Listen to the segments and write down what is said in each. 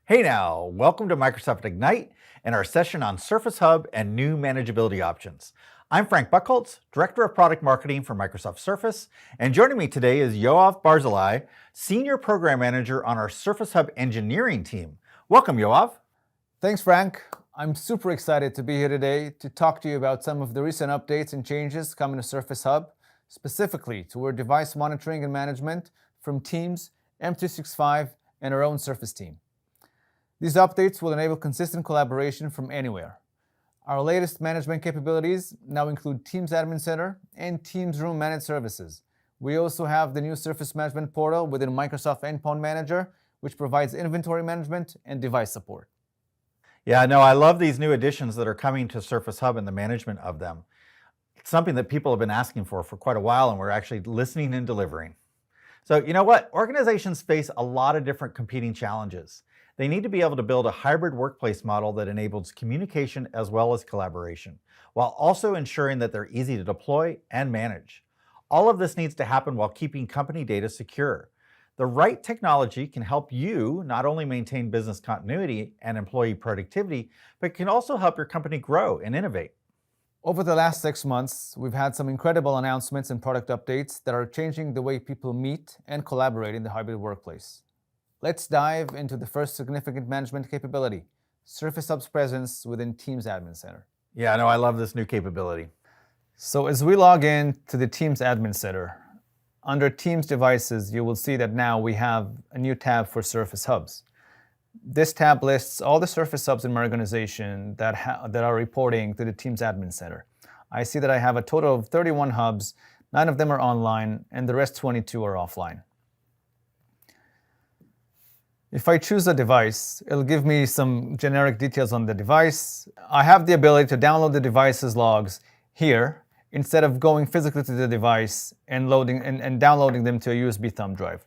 Hey now, welcome to Microsoft Ignite and our session on Surface Hub and new manageability options. I'm Frank Buchholz, Director of Product Marketing for Microsoft Surface, and joining me today is Yoav Barzilai, Senior Program Manager on our Surface Hub engineering team. Welcome, Yoav. Thanks, Frank. I'm super excited to be here today to talk to you about some of the recent updates and changes coming to Surface Hub, specifically to our device monitoring and management from Teams, M365, and our own Surface team. These updates will enable consistent collaboration from anywhere. Our latest management capabilities now include Teams Admin Center and Teams Room Managed Services. We also have the new Surface Management Portal within Microsoft Endpoint Manager, which provides inventory management and device support. Yeah, no, I love these new additions that are coming to Surface Hub and the management of them. It's something that people have been asking for quite a while, and we're actually listening and delivering. So you know what? Organizations face a lot of different competing challenges. They need to be able to build a hybrid workplace model that enables communication as well as collaboration, while also ensuring that they're easy to deploy and manage. All of this needs to happen while keeping company data secure. The right technology can help you not only maintain business continuity and employee productivity, but can also help your company grow and innovate. Over the last 6 months, we've had some incredible announcements and product updates that are changing the way people meet and collaborate in the hybrid workplace. Let's dive into the first significant management capability, Surface Hub's presence within Teams Admin Center. Yeah, no, I love this new capability. So as we log in to the Teams Admin Center, under Teams devices, you will see that now we have a new tab for Surface Hubs. This tab lists all the Surface Hubs in my organization that are reporting to the Teams Admin Center. I see that I have a total of 31 hubs, 9 of them are online, and the rest 22 are offline. If I choose a device, it'll give me some generic details on the device. I have the ability to download the device's logs here instead of going physically to the device and downloading them to a USB thumb drive.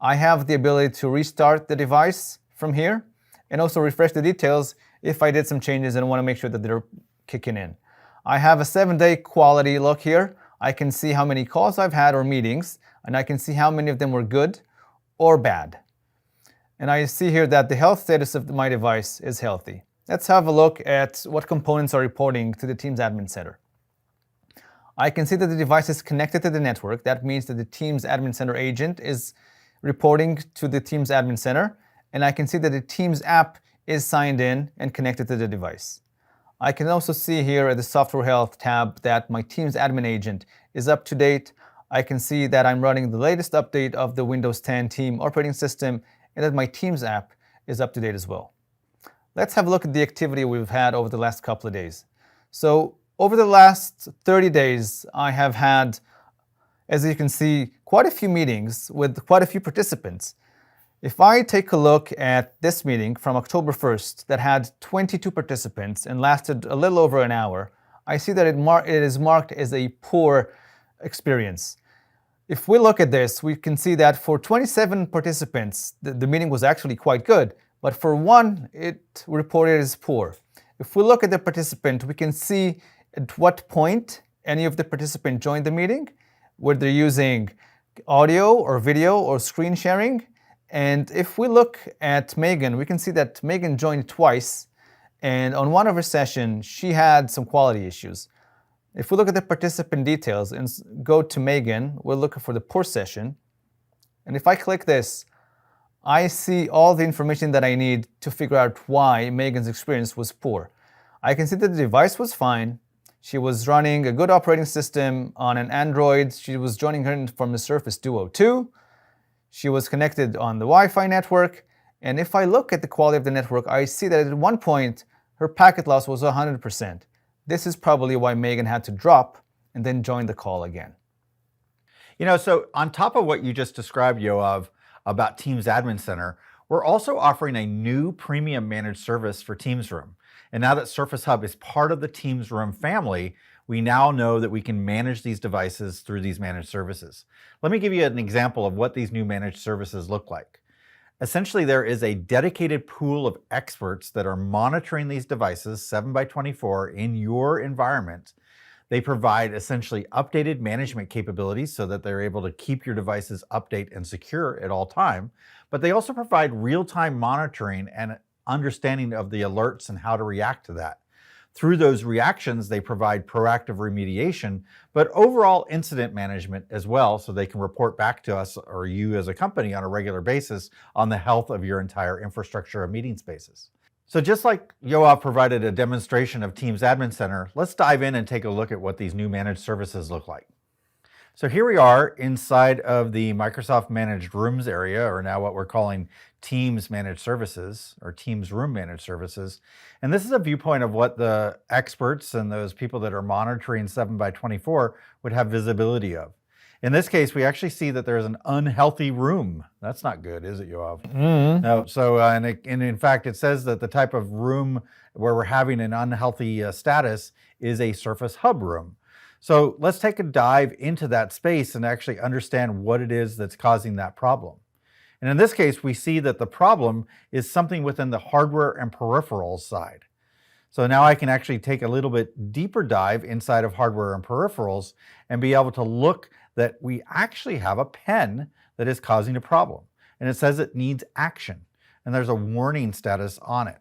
I have the ability to restart the device from here and also refresh the details if I did some changes and want to make sure that they're kicking in. I have a 7-day quality look here. I can see how many calls I've had or meetings, and I can see how many of them were good or bad. And I see here that the health status of my device is healthy. Let's have a look at what components are reporting to the Teams Admin Center. I can see that the device is connected to the network. That means that the Teams Admin Center agent is reporting to the Teams Admin Center. And I can see that the Teams app is signed in and connected to the device. I can also see here at the Software Health tab that my Teams Admin agent is up to date. I can see that I'm running the latest update of the Windows 10 Team operating system and that my Teams app is up to date as well. Let's have a look at the activity we've had over the last couple of days. So over the last 30 days, I have had, as you can see, quite a few meetings with quite a few participants. If I take a look at this meeting from October 1st that had 22 participants and lasted a little over an hour, I see that it is marked as a poor experience. If we look at this, we can see that for 27 participants, the meeting was actually quite good, but for one, it reported as poor. If we look at the participant, we can see at what point any of the participants joined the meeting, whether they're using audio or video or screen sharing. And if we look at Megan, we can see that Megan joined twice, and on one of her sessions, she had some quality issues. If we look at the participant details and go to Megan, we're looking for the poor session. And if I click this, I see all the information that I need to figure out why Megan's experience was poor. I can see that the device was fine. She was running a good operating system on an Android. She was joining her from the Surface Duo 2. She was connected on the Wi-Fi network. And if I look at the quality of the network, I see that at one point, her packet loss was 100%. This is probably why Megan had to drop and then join the call again. You know, so on top of what you just described, Yoav, about Teams Admin Center, we're also offering a new premium managed service for Teams Room. And now that Surface Hub is part of the Teams Room family, we now know that we can manage these devices through these managed services. Let me give you an example of what these new managed services look like. Essentially, there is a dedicated pool of experts that are monitoring these devices 7 by 24 in your environment They provide essentially updated management capabilities so that they're able to keep your devices update and secure at all time. But they also provide real-time monitoring and understanding of the alerts and how to react to that. Through those reactions, they provide proactive remediation, but overall incident management as well, so they can report back to us or you as a company on a regular basis on the health of your entire infrastructure of meeting spaces. So just like Yoav provided a demonstration of Teams Admin Center, let's dive in and take a look at what these new managed services look like. So here we are inside of the Microsoft Managed Rooms area, or now what we're calling Teams Managed Services, or Teams Room Managed Services. And this is a viewpoint of what the experts and those people that are monitoring 7x24 would have visibility of. In this case, we actually see that there's an unhealthy room. That's not good, is it, Yoav? Mm-hmm. No. So, and in fact, it says that the type of room where we're having an unhealthy status is a Surface Hub room. So let's take a dive into that space and actually understand what it is that's causing that problem. And in this case, we see that the problem is something within the hardware and peripherals side. So now I can actually take a little bit deeper dive inside of hardware and peripherals and be able to look that we actually have a pen that is causing a problem. And it says it needs action. And there's a warning status on it.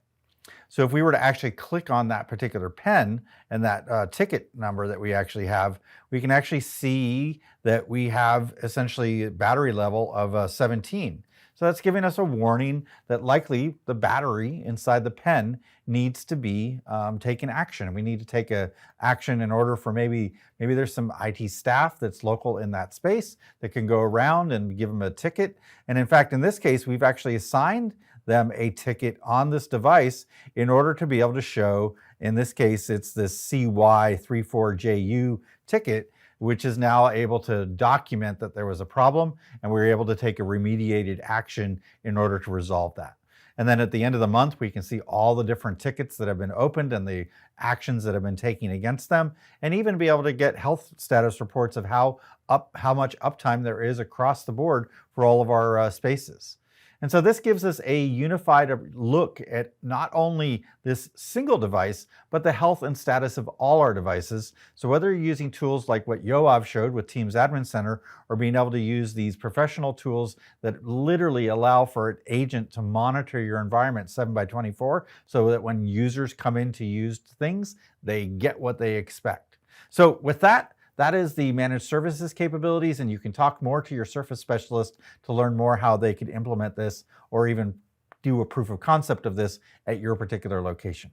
So if we were to actually click on that particular pen and that ticket number that we actually have, we can actually see that we have essentially a battery level of 17. So that's giving us a warning that likely the battery inside the pen needs to be taken action. We need to take action in order for maybe there's some IT staff that's local in that space that can go around and give them a ticket. And in fact, in this case, we've actually assigned them a ticket on this device in order to be able to show, in this case, it's this CY34JU ticket, which is now able to document that there was a problem, and we were able to take a remediated action in order to resolve that. And then at the end of the month, we can see all the different tickets that have been opened and the actions that have been taken against them, and even be able to get health status reports of how much uptime there is across the board for all of our spaces. And so this gives us a unified look at not only this single device, but the health and status of all our devices. So whether you're using tools like what Yoav showed with Teams Admin Center, or being able to use these professional tools that literally allow for an agent to monitor your environment 7x24, so that when users come in to use things, they get what they expect. So with that, that is the managed services capabilities, and you can talk more to your Surface specialist to learn more how they could implement this or even do a proof of concept of this at your particular location.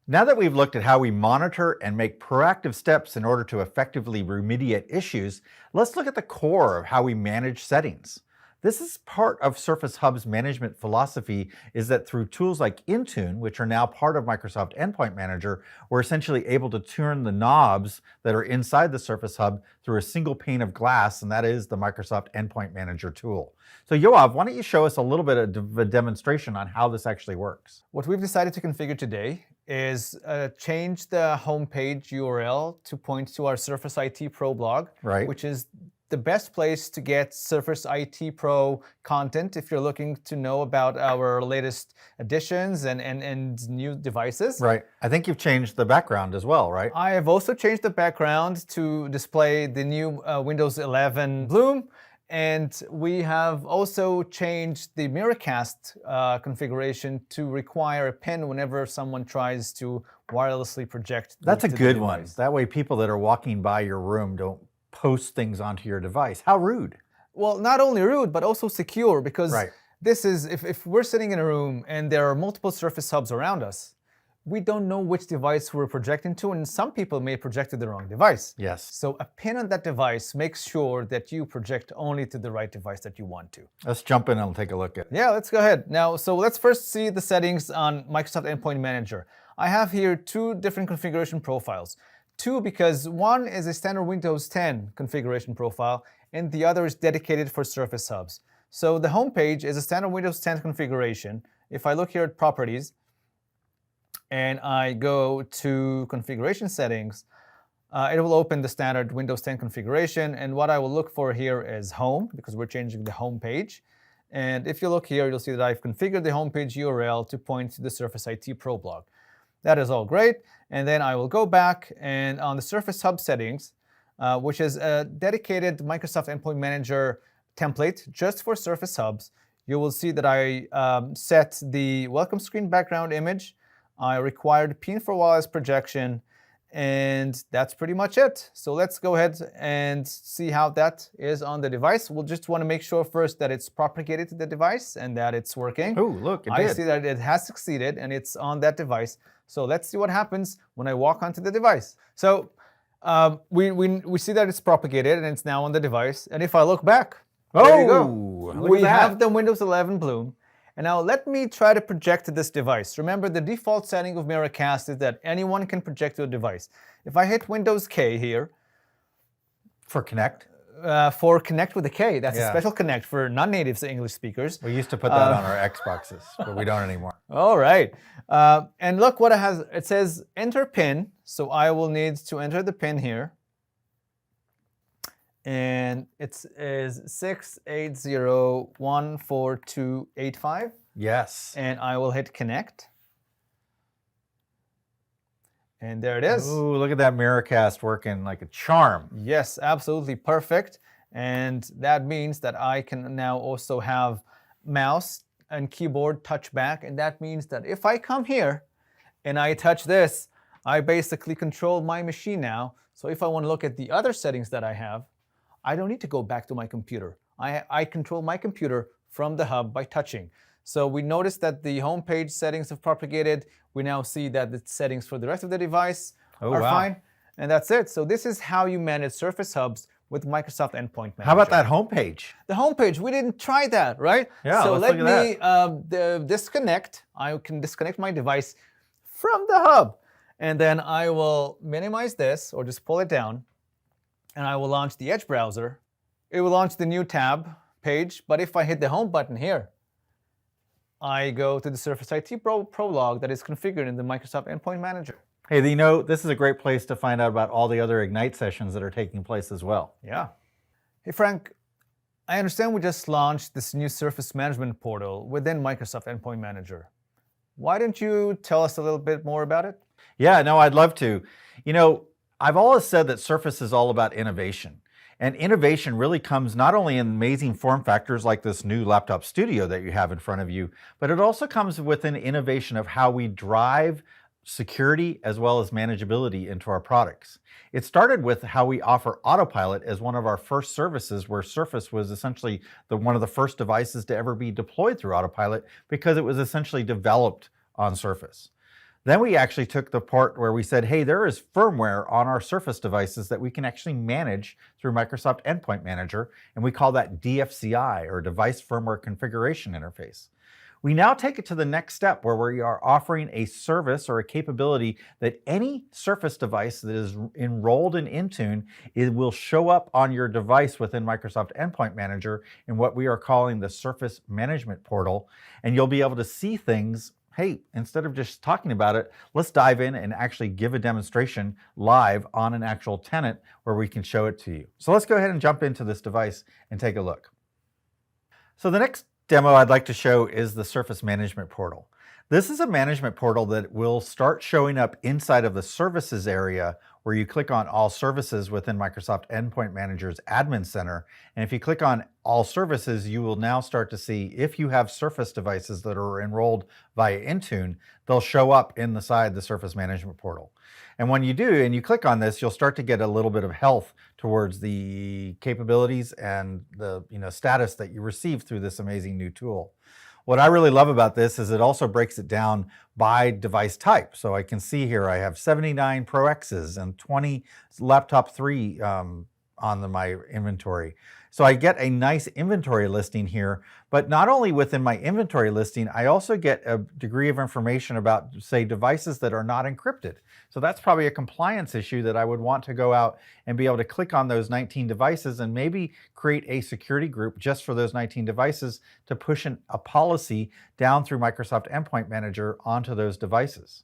Now that we've looked at how we monitor and make proactive steps in order to effectively remediate issues, let's look at the core of how we manage settings. This is part of Surface Hub's management philosophy, is that through tools like Intune, which are now part of Microsoft Endpoint Manager, we're essentially able to turn the knobs that are inside the Surface Hub through a single pane of glass, and that is the Microsoft Endpoint Manager tool. So Yoav, why don't you show us a little bit of a demonstration on how this actually works? What we've decided to configure today is change the homepage URL to point to our Surface IT Pro blog, Right. which is the best place to get Surface IT Pro content if you're looking to know about our latest additions and new devices. Right. I think you've changed the background as well, right? I have also changed the background to display the new Windows 11 Bloom, and we have also changed the Miracast configuration to require a pin whenever someone tries to wirelessly project. That's a to the good one. device. That way people that are walking by your room don't post things onto your device. How rude. Well, not only rude, but also secure, because Right. this is, if we're sitting in a room and there are multiple Surface Hubs around us, we don't know which device we're projecting to, and some people may project to the wrong device. Yes. So a pin on that device makes sure that you project only to the right device that you want to. Let's jump in and take a look at it. Yeah, let's go ahead. Now, so let's first see the settings on Microsoft Endpoint Manager. I have here two different configuration profiles. Two, because one is a standard Windows 10 configuration profile, and the other is dedicated for Surface Hubs. So the home page is a standard Windows 10 configuration. If I look here at Properties, and I go to Configuration Settings, it will open the standard Windows 10 configuration, and what I will look for here is Home, because we're changing the home page. And if you look here, you'll see that I've configured the homepage URL to point to the Surface IT Pro blog. That is all great. And then I will go back and on the Surface Hub settings, which is a dedicated Microsoft Endpoint Manager template just for Surface Hubs, you will see that I set the welcome screen background image. I required pin for wireless projection, and that's pretty much it. So let's go ahead and see how that is on the device. We'll just want to make sure first that it's propagated to the device and that it's working. Oh, look, it I did. see that it has succeeded and it's on that device. So let's see what happens when I walk onto the device. So we see that it's propagated and it's now on the device. And if I look back, there you go. Look We at that. have the Windows 11 bloom. And now let me try to project to this device. Remember, the default setting of Miracast is that anyone can project to a device. If I hit Windows K here, For Connect. for Connect with a K, that's a Yeah. special Connect for non-native English speakers. We used to put that on our Xboxes, but we don't anymore. All right. And look what it has. It says enter pin. So I will need to enter the pin here. And it is 680-14285. Yes. And I will hit connect. And there it is. Ooh, look at that Miracast working like a charm. Yes, absolutely perfect. And that means that I can now also have mouse and keyboard touch back. And that means that if I come here and I touch this, I basically control my machine now. So if I want to look at the other settings that I have, I don't need to go back to my computer. I control my computer from the hub by touching. So we noticed that the home page settings have propagated. We now see that the settings for the rest of the device are fine. And that's it. So this is how you manage Surface Hubs with Microsoft Endpoint Manager. How about that homepage? The homepage, we didn't try that, right? Yeah, so let's let look at me disconnect. I can disconnect my device from the hub. And then I will minimize this or just pull it down. And I will launch the Edge browser. It will launch the new tab page. But if I hit the home button here, I go to the Surface IT Prolog that is configured in the Microsoft Endpoint Manager. Hey, you know, this is a great place to find out about all the other Ignite sessions that are taking place as well. Yeah. Hey, Frank, I understand we just launched this new Surface Management portal within Microsoft Endpoint Manager. Why don't you tell us a little bit more about it? Yeah, no, I'd love to. You know, I've always said that Surface is all about innovation. And innovation really comes not only in amazing form factors like this new laptop studio that you have in front of you, but it also comes with an innovation of how we drive security as well as manageability into our products. It started with how we offer Autopilot as one of our first services, where Surface was essentially one of the first devices to ever be deployed through Autopilot because it was essentially developed on Surface. Then we actually took the part where we said, hey, there is firmware on our Surface devices that we can actually manage through Microsoft Endpoint Manager, and we call that DFCI, or Device Firmware Configuration Interface. We now take it to the next step where we are offering a service or a capability that any Surface device that is enrolled in Intune, it will show up on your device within Microsoft Endpoint Manager in what we are calling the Surface Management Portal, and you'll be able to see things. Hey, instead of just talking about it, let's dive in and actually give a demonstration live on an actual tenant where we can show it to you. So let's go ahead and jump into this device and take a look. So the next demo I'd like to show is the Surface Management Portal. This is a management portal that will start showing up inside of the services area where you click on all services within Microsoft Endpoint Manager's admin center. And if you click on all services, you will now start to see if you have Surface devices that are enrolled via Intune, they'll show up inside the Surface Management Portal. And when you do, and you click on this, you'll start to get a little bit of health towards the capabilities and the status that you receive through this amazing new tool. What I really love about this is it also breaks it down by device type. So I can see here I have 79 Pro X's and 20 Laptop 3 on my inventory. So I get a nice inventory listing here, but not only within my inventory listing, I also get a degree of information about, say, devices that are not encrypted. So that's probably a compliance issue that I would want to go out and be able to click on those 19 devices and maybe create a security group just for those 19 devices to push a policy down through Microsoft Endpoint Manager onto those devices.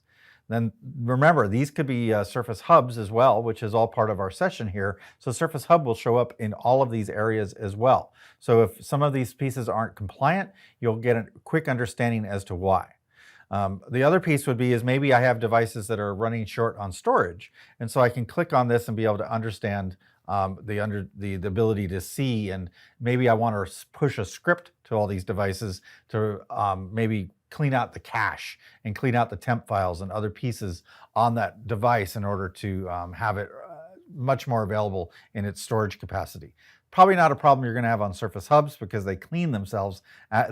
Then remember, these could be Surface Hubs as well, which is all part of our session here. So Surface Hub will show up in all of these areas as well. So if some of these pieces aren't compliant, you'll get a quick understanding as to why. The other piece would be is maybe I have devices that are running short on storage. And so I can click on this and be able to understand the ability to see, and maybe I want to push a script to all these devices to maybe clean out the cache and clean out the temp files and other pieces on that device in order to have it much more available in its storage capacity. Probably not a problem you're going to have on Surface Hubs because they clean themselves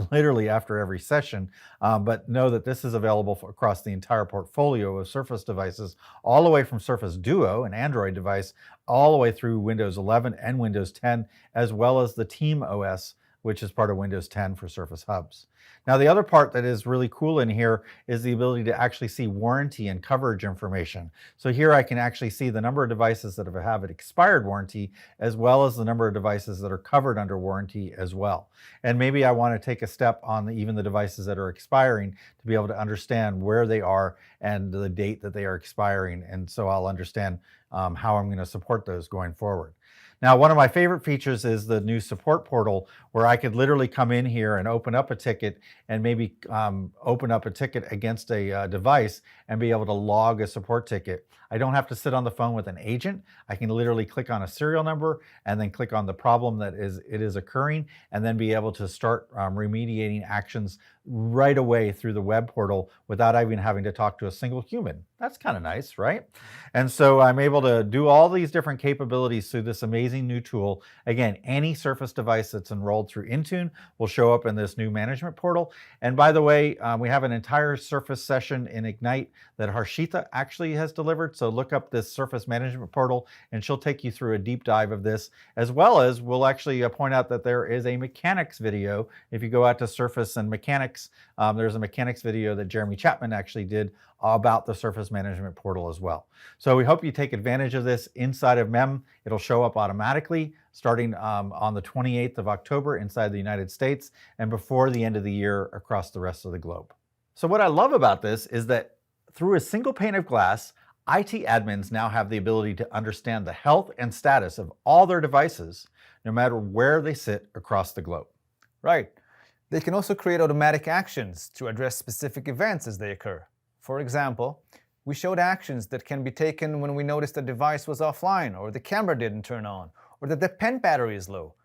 literally after every session, but know that this is available across the entire portfolio of Surface devices, all the way from Surface Duo, an Android device, all the way through Windows 11 and Windows 10, as well as the Team OS, which is part of Windows 10 for Surface Hubs. Now, the other part that is really cool in here is the ability to actually see warranty and coverage information. So here I can actually see the number of devices that have an expired warranty, as well as the number of devices that are covered under warranty as well. And maybe I want to take a step on even the devices that are expiring to be able to understand where they are and the date that they are expiring. And so I'll understand how I'm going to support those going forward. Now, one of my favorite features is the new support portal, where I could literally come in here and open up a ticket and maybe open up a ticket against a device and be able to log a support ticket. I don't have to sit on the phone with an agent. I can literally click on a serial number and then click on the problem that it is occurring, and then be able to start remediating actions right away through the web portal without even having to talk to a single human. That's kind of nice, right? And so I'm able to do all these different capabilities through this amazing new tool. Again, any Surface device that's enrolled through Intune will show up in this new management portal. And by the way, we have an entire Surface session in Ignite that Harshita actually has delivered. So look up this Surface management portal and she'll take you through a deep dive of this, as well as we'll actually point out that there is a mechanics video. If you go out to Surface and mechanics, there's a mechanics video that Jeremy Chapman actually did about the Surface management portal as well. So we hope you take advantage of this inside of MEM. It'll show up automatically starting on the 28th of October inside the United States and before the end of the year across the rest of the globe. So what I love about this is that through a single pane of glass, IT admins now have the ability to understand the health and status of all their devices, no matter where they sit across the globe. Right. They can also create automatic actions to address specific events as they occur. For example, we showed actions that can be taken when we noticed the device was offline, or the camera didn't turn on, or that the pen battery is low.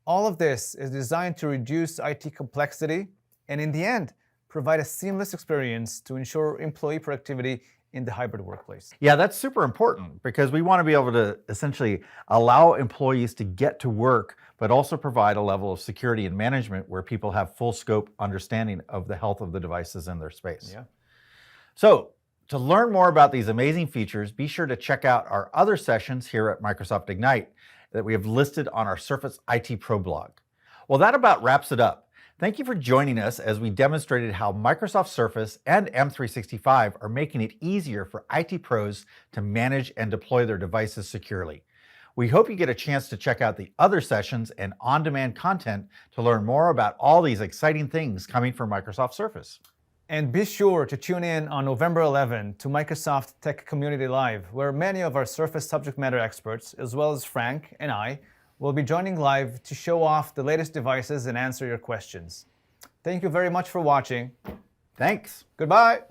All of this is designed to reduce IT complexity and, in the end, provide a seamless experience to ensure employee productivity in the hybrid workplace. Yeah, that's super important because we want to be able to essentially allow employees to get to work, but also provide a level of security and management where people have full scope understanding of the health of the devices in their space. Yeah. So to learn more about these amazing features, be sure to check out our other sessions here at Microsoft Ignite that we have listed on our Surface IT Pro blog. Well, that about wraps it up. Thank you for joining us as we demonstrated how Microsoft Surface and M365 are making it easier for IT pros to manage and deploy their devices securely. We hope you get a chance to check out the other sessions and on-demand content to learn more about all these exciting things coming from Microsoft Surface. And be sure to tune in on November 11 to Microsoft Tech Community Live, where many of our Surface subject matter experts, as well as Frank and I, will be joining live to show off the latest devices and answer your questions. Thank you very much for watching. Thanks. Goodbye.